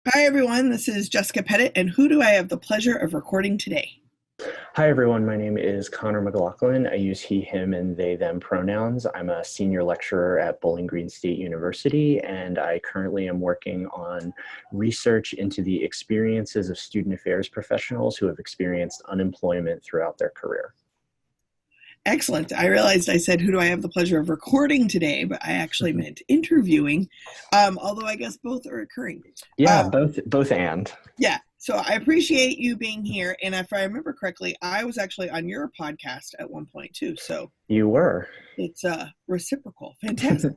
Hi, everyone. This is Jessica Pettitt, and who do I have the pleasure of recording today? Hi, everyone. My name is Conor McLaughlin. I use he, him, and they, them pronouns. I'm a senior lecturer at Bowling Green State University, and I currently am working on research into the experiences of student affairs professionals who have experienced unemployment throughout their career. Excellent. I realized I said, who do I have the pleasure of recording today, but I actually meant interviewing, although I guess both are occurring. Yeah, Uh, both and. yeah, so I appreciate you being here. And if I remember correctly, I was actually on your podcast at one point too. So You were. it's reciprocal. Fantastic.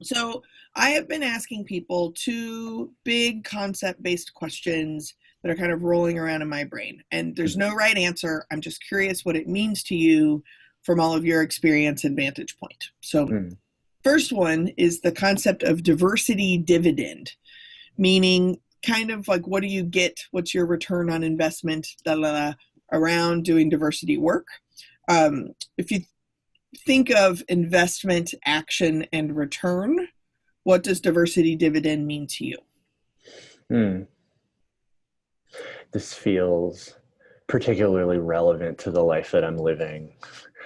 So I have been asking people two big concept based questions that are kind of rolling around in my brain. And there's no right answer. I'm just curious what it means to you from all of your experience and vantage point. So, Mm. first one is the concept of diversity dividend, meaning kind of like what do you get? What's your return on investment around doing diversity work? If you think of investment, action, and return, what does diversity dividend mean to you? Mm. This feels particularly relevant to the life that I'm living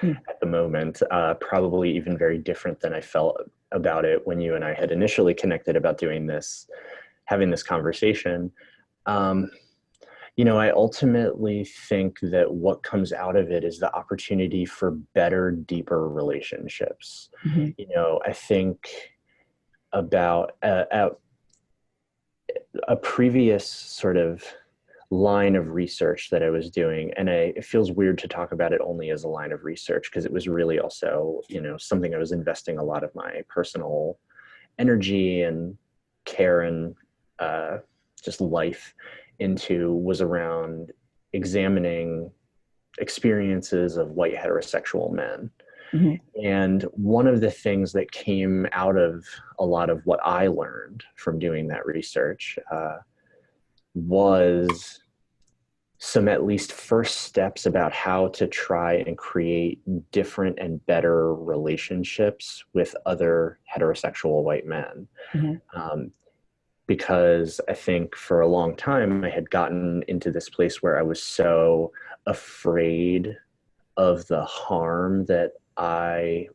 Hmm. at the moment. Probably even very different than I felt about it when you and I had initially connected about doing this, having this conversation. Um, I ultimately think that what comes out of it is the opportunity for better, deeper relationships. Mhm. I think about a previous sort of line of research that I was doing. And it feels weird to talk about it only as a line of research because it was really also, something I was investing a lot of my personal energy and care and uh, just life into was around examining experiences of white heterosexual men. Mhm. And one of the things that came out of a lot of what I learned from doing that research was some at least first steps about how to try and create different and better relationships with other heterosexual white men. Mhm. Um, because I think for a long time I had gotten into this place where I was so afraid of the harm that I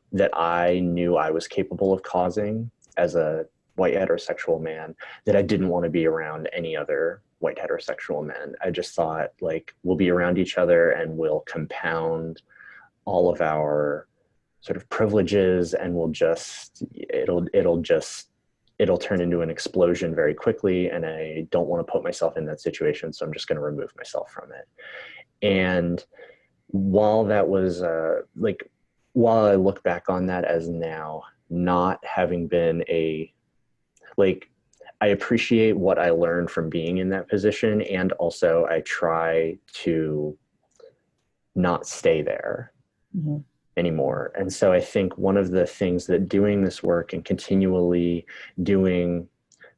knew I was capable of causing as a white heterosexual man that I didn't want to be around any other white heterosexual men. I just thought like we'll be around each other and we'll compound all of our sort of privileges and it'll turn into an explosion very quickly, and I don't want to put myself in that situation, so I'm just going to remove myself from it. And while that was while I look back on that as now not having been like I appreciate what I learned from being in that position, and also I try to not stay there Mhm. anymore. And so I think one of the things that doing this work and continually doing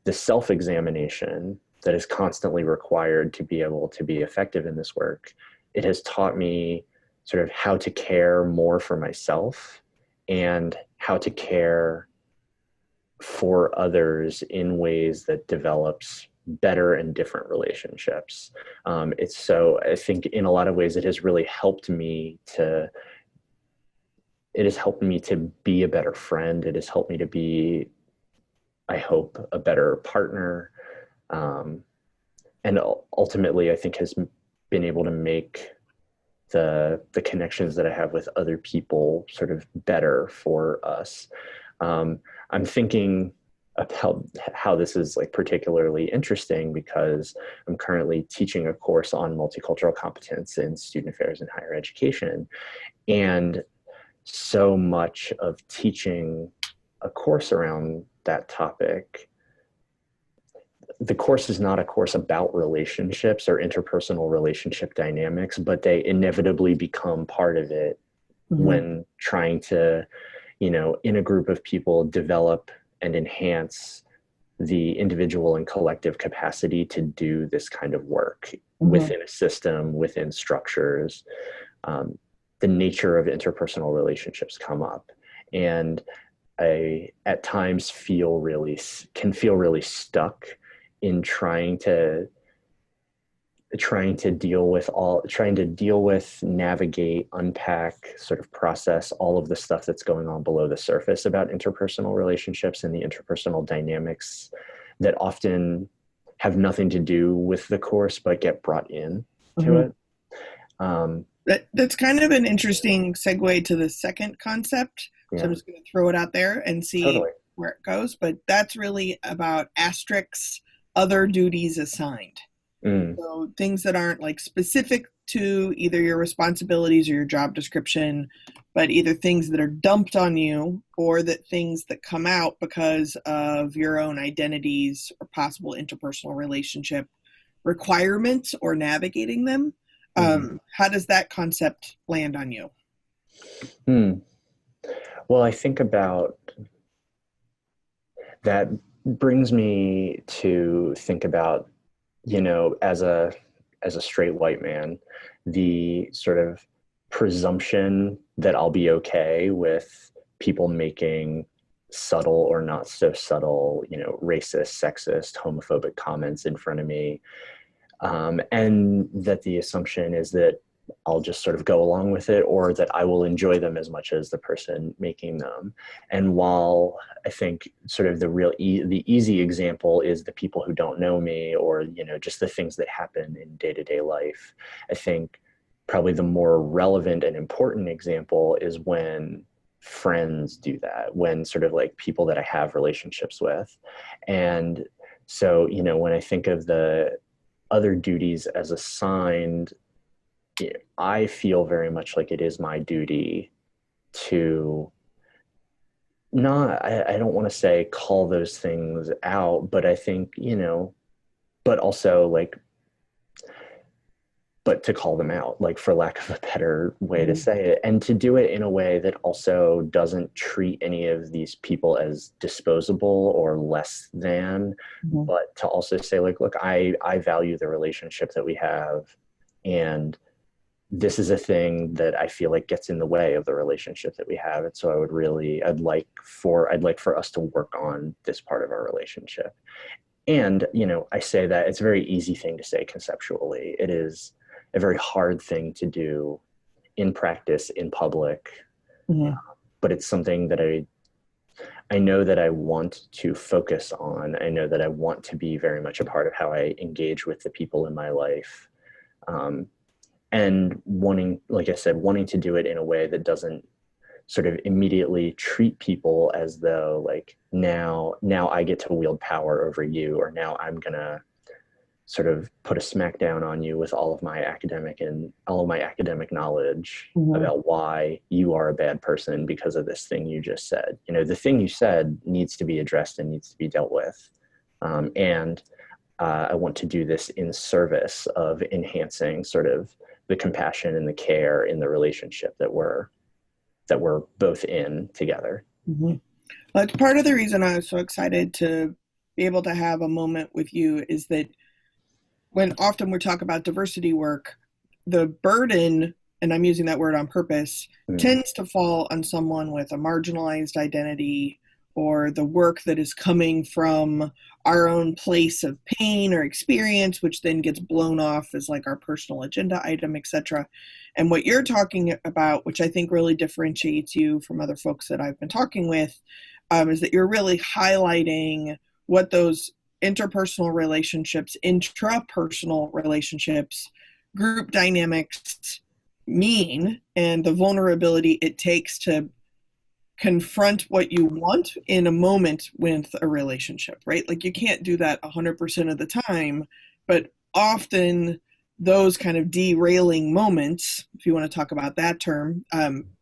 the self-examination that is constantly required to be able to be effective in this work, it has taught me sort of how to care more for myself and how to care for others in ways that develops better and different relationships. I think in a lot of ways it has helped me to be a better friend. It has helped me to be, I hope, a better partner. Um, and ultimately, I think has been able to make the connections that I have with other people sort of better for us. I'm thinking about how this is like particularly interesting because I'm currently teaching a course on multicultural competence in student affairs and higher education. And so much of teaching a course around that topic, the course is not a course about relationships or interpersonal relationship dynamics, but they inevitably become part of it Mhm. when trying to, in a group of people, develop and enhance the individual and collective capacity to do this kind of work Mhm. within a system, within structures. Um, the nature of interpersonal relationships come up. And I at times can feel really stuck in trying to deal with, navigate, unpack, sort of process all of the stuff that's going on below the surface about interpersonal relationships and the interpersonal dynamics that often have nothing to do with the course but get brought in to it. That's kind of an interesting segue to the second concept. Yeah. So I'm just going to throw it out there and see where it goes. But that's really about asterisks, other duties assigned. So things that aren't like specific to either your responsibilities or your job description, but either things that are dumped on you or that things that come out because of your own identities or possible interpersonal relationship requirements or navigating them. How does that concept land on you? Well, I think about that brings me to think about, as a straight white man, the sort of presumption that I'll be okay with people making subtle or not so subtle, racist, sexist, homophobic comments in front of me. And that the assumption is that I'll just sort of go along with it, or that I will enjoy them as much as the person making them. And while I think sort of the easy example is the people who don't know me, or, just the things that happen in day-to-day life, I think probably the more relevant and important example is when friends do that, when sort of like people that I have relationships with. And so, when I think of the other duties as assigned, I feel very much like it is my duty to I don't want to say call those things out, but I think, but also but to call them out, like, for lack of a better way to say it, and to do it in a way that also doesn't treat any of these people as disposable or less than, but to also say, like, look, I value the relationship that we have, and this is a thing that I feel like gets in the way of the relationship that we have. And so I'd like for us to work on this part of our relationship. And, I say that it's a very easy thing to say conceptually. It is a very hard thing to do in practice, in public. But it's something that I know that I want to focus on. I know that I want to be very much a part of how I engage with the people in my life. And wanting, like I said, wanting to do it in a way that doesn't sort of immediately treat people as though, like, now I get to wield power over you, or now I'm gonna sort of put a smack down on you with all of my academic knowledge about why you are a bad person because of this thing you just said. The thing you said needs to be addressed and needs to be dealt with. And I want to do this in service of enhancing sort of the compassion and the care in the relationship that we're both in together. Well, it's part of the reason I was so excited to be able to have a moment with you is that when often we talk about diversity work, the burden, and I'm using that word on purpose, tends to fall on someone with a marginalized identity, or the work that is coming from our own place of pain or experience, which then gets blown off as like our personal agenda item, etc. And what you're talking about, which I think really differentiates you from other folks that I've been talking with, is that you're really highlighting what those interpersonal relationships, intrapersonal relationships, group dynamics mean, and the vulnerability it takes to confront what you want in a moment with a relationship, right? Like, you can't do that 100% of the time, but often those kind of derailing moments, if you want to talk about that term,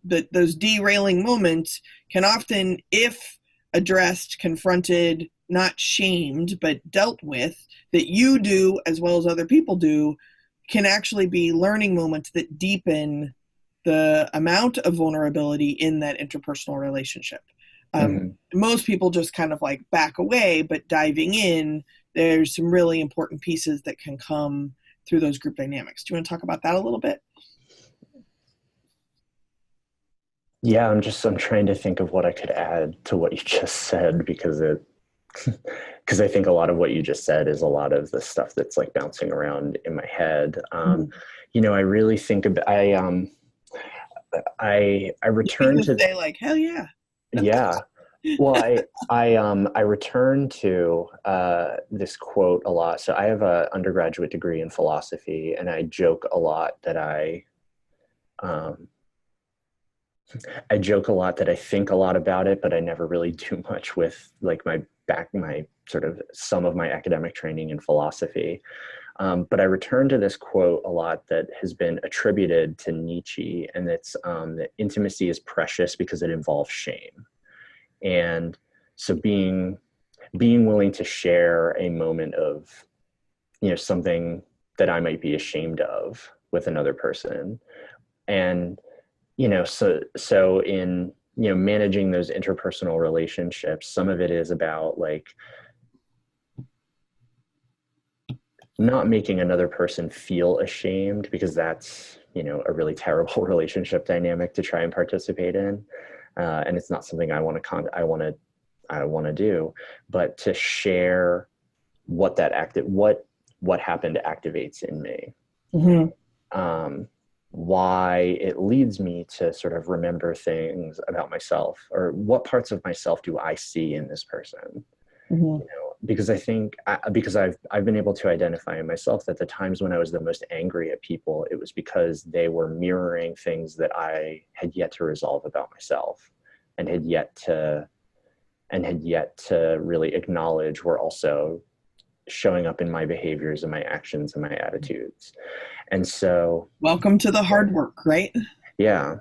those derailing moments can often, if addressed, confronted, not shamed, but dealt with, that you do as well as other people do, can actually be learning moments that deepen the amount of vulnerability in that interpersonal relationship. Most people just kind of like back away, but diving in, there's some really important pieces that can come through those group dynamics. Do you want to talk about that a little bit? Yeah, I'm trying to think of what I could add to what you just said, because it because I think a lot of what you just said is a lot of the stuff that's like bouncing around in my head. You know, I really think about, I return to, say like, hell yeah. yeah. Well, I return to this quote a lot. So I have an undergraduate degree in philosophy, and I joke a lot that um, I joke a lot that I think a lot about it, but I never really do much with like my sort of some of my academic training in philosophy. But I return to this quote a lot that has been attributed to Nietzsche, and it's that intimacy is precious because it involves shame. And so being willing to share a moment of, you know, something that I might be ashamed of with another person. And, you know, so in, you know, managing those interpersonal relationships, some of it is about like not making another person feel ashamed, because that's, you know, a really terrible relationship dynamic to try and participate in. And it's not something I want to do, but to share what what happened activates in me. Why it leads me to sort of remember things about myself, or what parts of myself do I see in this person. You know, because I think because I've been able to identify in myself that the times when I was the most angry at people, it was because they were mirroring things that I had yet to resolve about myself, and had yet to really acknowledge were also showing up in my behaviors and my actions and my attitudes. And so, welcome to the hard work, right? Yeah.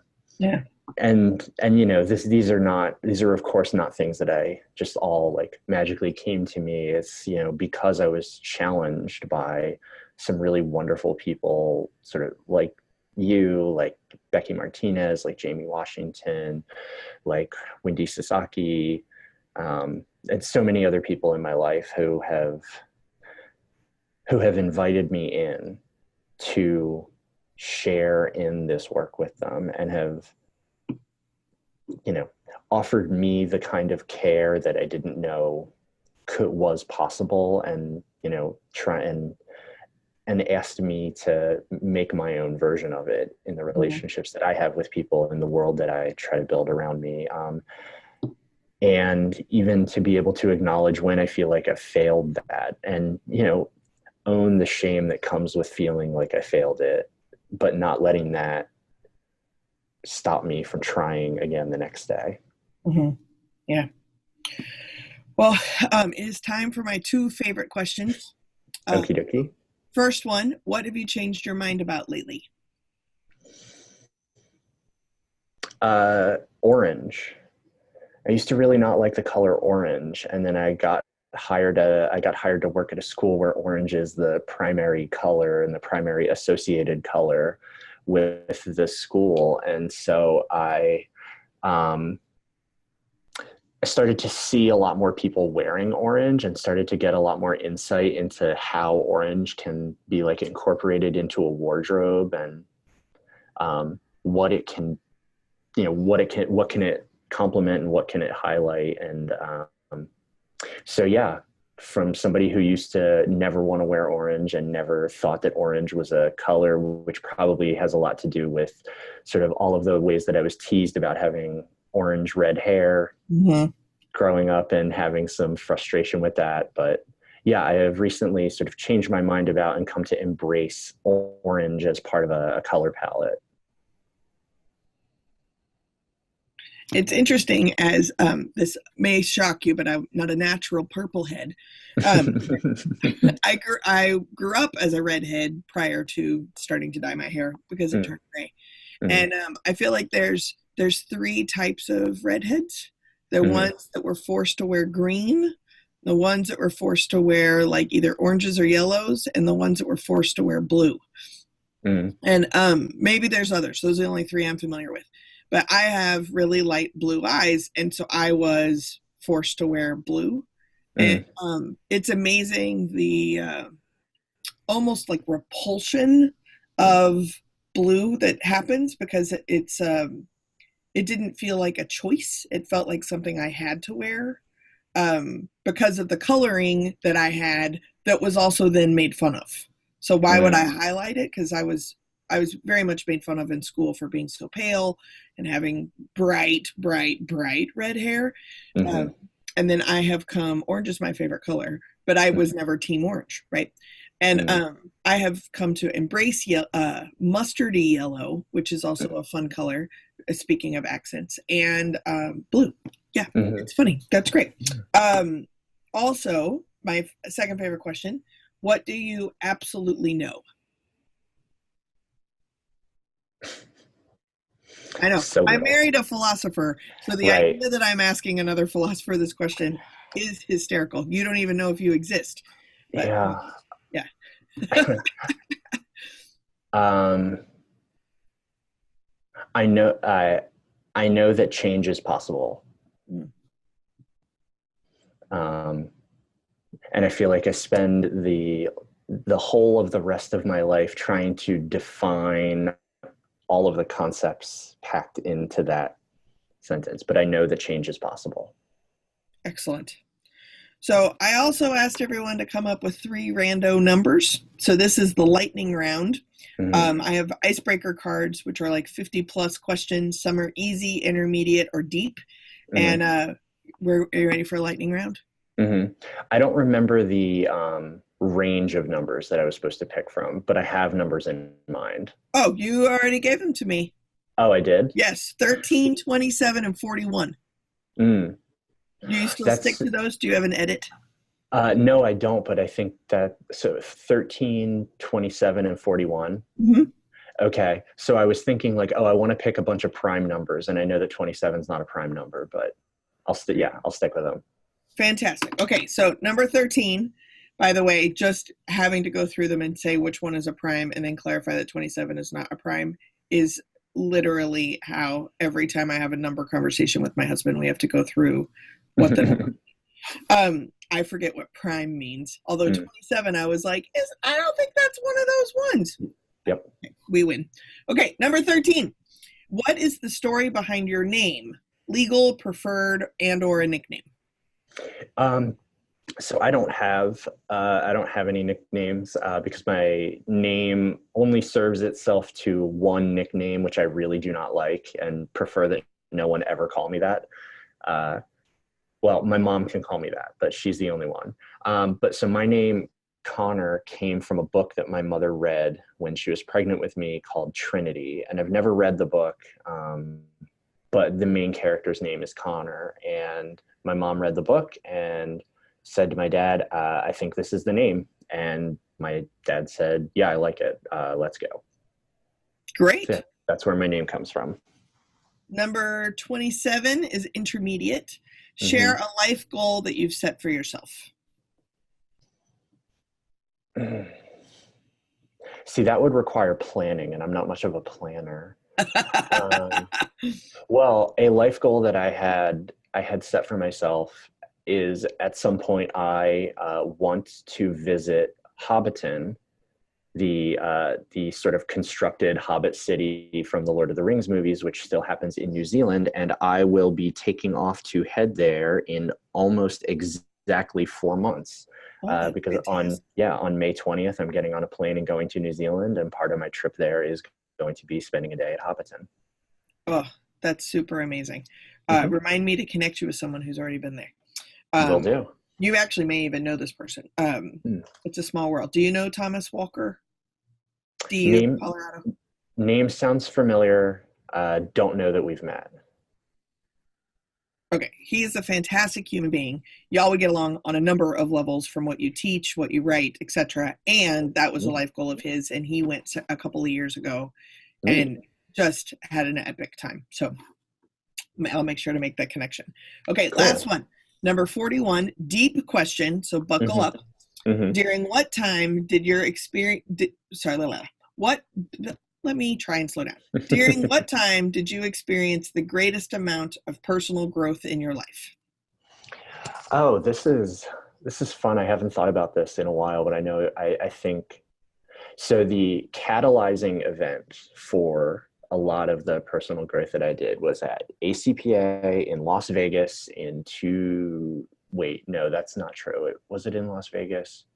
And you know, these are of course not things that I just all like magically came to me. It's, you know, because I was challenged by some really wonderful people, sort of like you, like Becky Martinez, like Jamie Washington, like Wendy Sasaki, and so many other people in my life who have invited me in to share in this work with them, and have, you know, offered me the kind of care that I didn't know was possible, and, you know, try and asked me to make my own version of it in the relationships that I have with people, in the world that I try to build around me. And even to be able to acknowledge when I feel like I've failed that, and, you know, own the shame that comes with feeling like I failed it, but not letting that stop me from trying again the next day. Yeah. Well, it is time for my two favorite questions. Okie dokie. First one, what have you changed your mind about lately? Orange. I used to really not like the color orange, and then I got hired to work at a school where orange is the primary color and the primary associated color with the school. And so I started to see a lot more people wearing orange, and started to get a lot more insight into how orange can be like incorporated into a wardrobe, and what it can, you know, what can it complement, and what can it highlight. And so yeah, from somebody who used to never want to wear orange and never thought that orange was a color, which probably has a lot to do with sort of all of the ways that I was teased about having orange red hair growing up, and having some frustration with that. But yeah, I have recently sort of changed my mind about and come to embrace orange as part of a color palette. It's interesting, as this may shock you, but I'm not a natural purple head. I grew up as a redhead prior to starting to dye my hair because it turned gray. And I feel like there's three types of redheads. The ones that were forced to wear green, the ones that were forced to wear like either oranges or yellows, and the ones that were forced to wear blue. And maybe there's others. Those are the only three I'm familiar with. But I have really light blue eyes, and so I was forced to wear blue. And it's amazing the almost like repulsion of blue that happens, because it didn't feel like a choice. It felt like something I had to wear. because of the coloring that I had that was also then made fun of. So why would I highlight it? Because I was very much made fun of in school for being so pale and having bright red hair. And then I have come, orange is my favorite color, but I was never team orange, right? And I have come to embrace mustardy yellow, which is also a fun color, speaking of accents, and blue. Yeah, it's funny. That's great. Also, my second favorite question, what do you absolutely know? I know. So I married a philosopher, so the idea that I'm asking another philosopher this question is hysterical. You don't even know if you exist. But, yeah. I know that change is possible. And I feel like I spend the whole of the rest of my life trying to define all of the concepts packed into that sentence, but I know that change is possible. Excellent. So I also asked everyone to come up with 3 rando numbers. So this is the lightning round. I have icebreaker cards, which are like 50 plus questions. Some are easy, intermediate, or deep. And are you ready for a lightning round? I don't remember the range of numbers that I was supposed to pick from, but I have numbers in mind. Oh, you already gave them to me. Oh, I did? Yes, 13, 27, and 41. Do you still stick to those? Do you have an edit? No, I don't, but I think that, so 13, 27, and 41. Okay, so I was thinking like, I want to pick a bunch of prime numbers, and I know that 27 is not a prime number, but I'll stick with them. Fantastic. Okay, so number 13, by the way, just having to go through them and say which one is a prime and then clarify that 27 is not a prime is literally how every time I have a number conversation with my husband, we have to go through what the number I forget what prime means. Although 27, I was like, I don't think that's one of those ones. Yep. Okay, we win. Okay, number 13. What is the story behind your name? Legal, preferred, and or a nickname? So I don't have any nicknames because my name only serves itself to one nickname, which I really do not like and prefer that no one ever call me that. Well, my mom can call me that, but she's the only one. But so my name, Conor, came from a book that my mother read when she was pregnant with me called Trinity. And I've never read the book, but the main character's name is Conor. And my mom read the book and said to my dad, I think this is the name. And my dad said, yeah, I like it. Let's go. Great. So that's where my name comes from. Number 27 is intermediate. Share a life goal that you've set for yourself. See, that would require planning, and I'm not much of a planner. Well, a life goal that I had set for myself is at some point I want to visit Hobbiton, the sort of constructed Hobbit city from the Lord of the Rings movies, which still happens in New Zealand. And I will be taking off to head there in almost exactly 4 months. Because on May 20th, I'm getting on a plane and going to New Zealand. And part of my trip there is going to be spending a day at Hobbiton. Oh, that's super amazing. Remind me to connect you with someone who's already been there. Will do. You actually may even know this person. It's a small world. Do you know Thomas Walker? Colorado? Name sounds familiar. Don't know that we've met. Okay. He is a fantastic human being. Y'all would get along on a number of levels from what you teach, what you write, etc. And that was a life goal of his. And he went a couple of years ago and just had an epic time. So I'll make sure to make that connection. Okay. Cool. Last one. Number 41, deep question. So buckle up. During what time did your experience, let me try and slow down. During what time did you experience the greatest amount of personal growth in your life? Oh, this is fun. I haven't thought about this in a while, but I know, I think, so the catalyzing event for a lot of the personal growth that I did was at ACPA in Las Vegas in wait, no, that's not true. Was it in Las Vegas?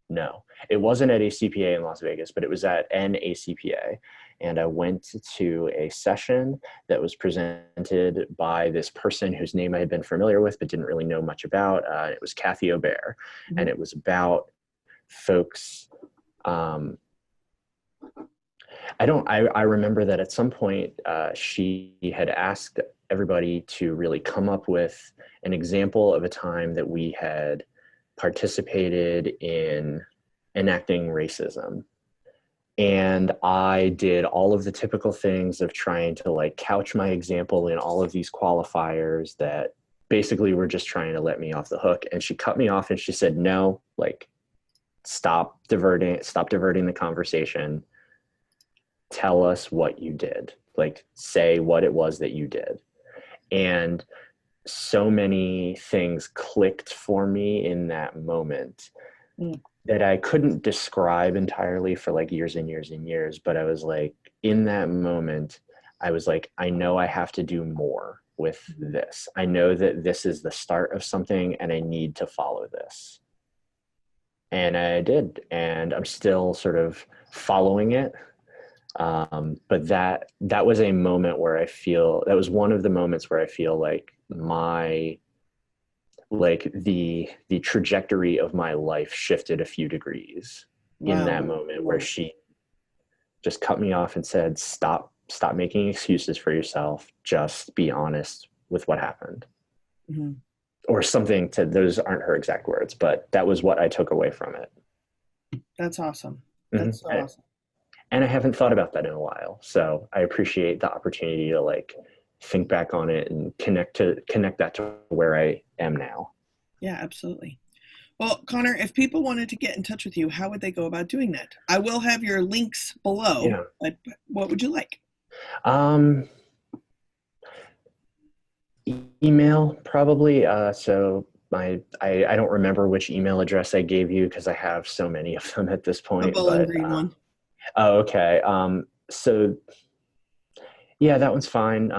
No, it wasn't at ACPA in Las Vegas, but it was at an ACPA. And I went to a session that was presented by this person whose name I had been familiar with, but didn't really know much about. It was Kathy O'Bear. Mm-hmm. And it was about folks. I remember that at some point she had asked everybody to really come up with an example of a time that we had participated in enacting racism. And I did all of the typical things of trying to like couch my example in all of these qualifiers that basically were just trying to let me off the hook. And she cut me off and she said, no, like, stop diverting the conversation. Tell us what you did. Like, say what it was that you did. And so many things clicked for me in that moment that I couldn't describe entirely for like years and years and years. But I was like, in that moment, I was like, I know I have to do more with this. I know that this is the start of something and I need to follow this. And I did. And I'm still sort of following it. But that was a moment where that was one of the moments where I feel like the trajectory of my life shifted a few degrees. Wow. In that moment where she just cut me off and said, stop making excuses for yourself. Just be honest with what happened. Mm-hmm. Or something those aren't her exact words, but that was what I took away from it. That's awesome. That's so awesome. And I haven't thought about that in a while. So I appreciate the opportunity to like think back on it and connect that to where I am now. Yeah, absolutely. Well, Conor, if people wanted to get in touch with you, how would they go about doing that? I will have your links below. Yeah. But what would you like? Email probably. So I don't remember which email address I gave you because I have so many of them at this point. The bowling green one. Oh, okay. So yeah, that one's fine.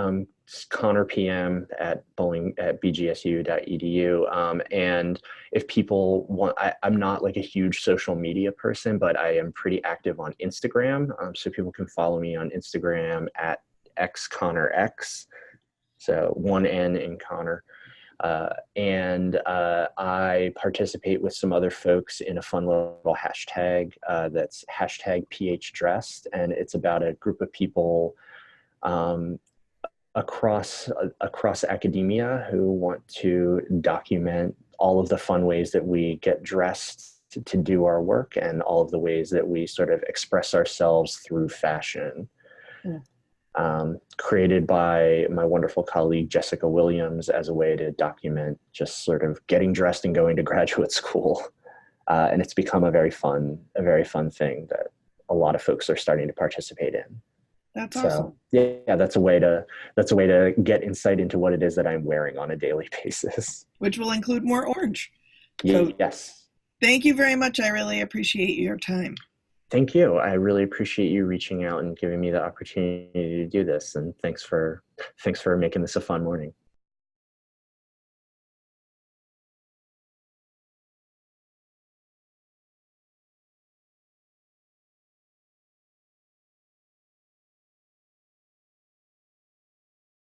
Conor PM at bgsu.edu. And if people want, I'm not like a huge social media person, but I am pretty active on Instagram. So people can follow me on Instagram at xConorX. So one N in Conor. And I participate with some other folks in a fun little hashtag that's #PHDressed. And it's about a group of people across academia who want to document all of the fun ways that we get dressed to do our work and all of the ways that we sort of express ourselves through fashion. Yeah. Created by my wonderful colleague, Jessica Williams, as a way to document just sort of getting dressed and going to graduate school. And it's become a very fun thing that a lot of folks are starting to participate in. That's awesome. Yeah, that's a way to get insight into what it is that I'm wearing on a daily basis. Which will include more orange. Yes. Thank you very much. I really appreciate your time. Thank you. I really appreciate you reaching out and giving me the opportunity to do this. And thanks for making this a fun morning.